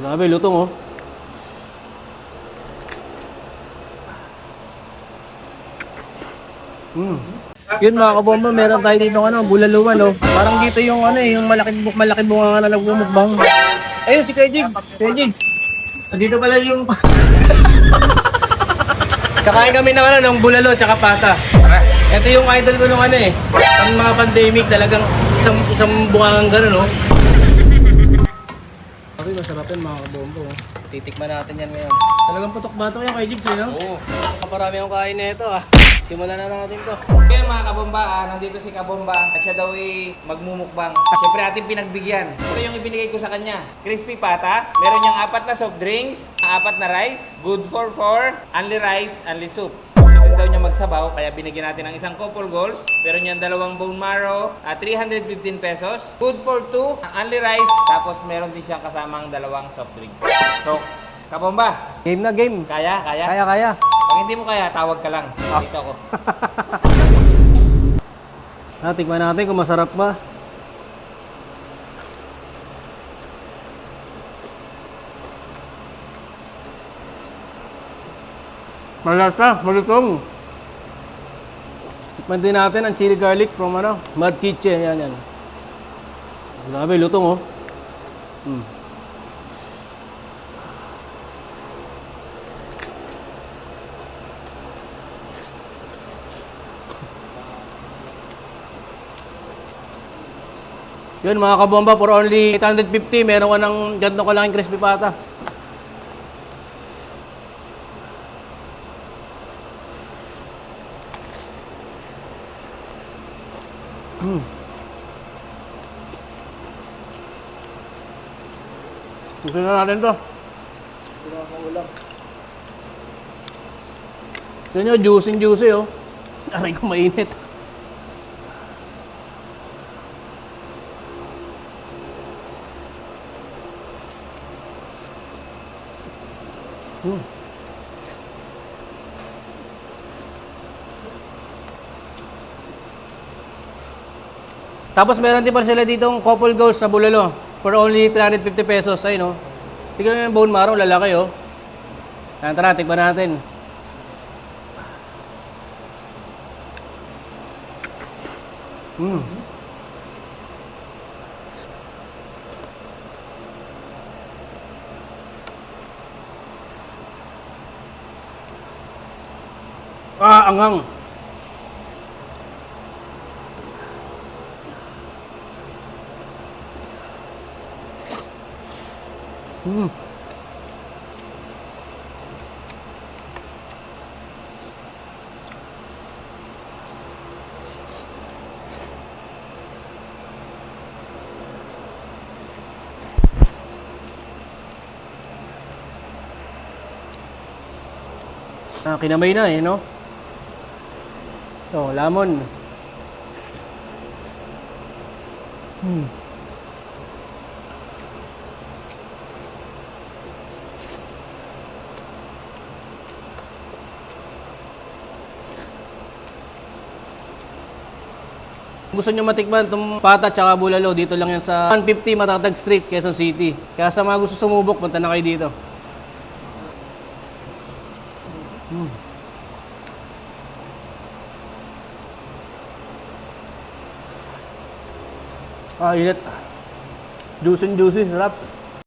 Grabe, lutong oh. Yun mga kabomba, meron tayo dito ano, bulaluan oh. Parang dito yung ano eh, yung malaki bunga nga na nagmumukbang. Ayun si Kuya Jigs. Kuya Jigs. Dito pala yung kakain kami ng ano, ng bulalo tsaka pata. Ito yung idol ko nung ano eh. Ang mga pandemic talagang isang bungangang gano'n oh. Okay, masarap yun mga kabombo. Titikman natin yan ngayon. Talagang putok bato yan kay Jigs, no? Oo. Kaparami akong kain na ito ah. Simulan na natin to. Okay mga kabomba, nandito si Kabomba. Siya daw ay magmumukbang. Siyempre ating pinagbigyan. Ito yung ibinigay ko sa kanya. Crispy pata. Meron niyang 4 na soft drinks, 4 na rice. Good for 4. Only rice, only soup. Gusto daw niya magsabaw, kaya binigyan natin ng isang couple goals. Meron niyang 2 bone marrow, 315 pesos. Good for 2, only rice. Tapos meron din siyang kasamang 2 soft drinks. So, Kabomba, Game na game. kaya? Kaya. Pag hindi mo kaya, tawag ka lang. Dito ako. Tikman natin kung masarap ba. Malasa, malutong. Tikman din natin ang chili garlic from ano, Mud Kitchen. Yan. Grabe, lutong oh. Yun mga kabomba, for only 850, meron ka ng ganito kalaking crispy pata. Gusto na natin to. Ito nyo, juicy oh. Aray ko mainit. Tapos meron din pala sila ditong couple goals sa bulalo for only 350 pesos. Ayun oh. Tignan nyo yung bone marrow, lalaki oh. Ayan, tara, tikman natin. Anghang. Kinamay na eh, no? Oh, lamon. Gusto nyo matikman itong pata tsaka bulalo, dito lang yan sa 150 Matatag Street, Quezon City. Kaya sa mga gusto sumubok, punta na kayo dito. Init. Juicy, sarap.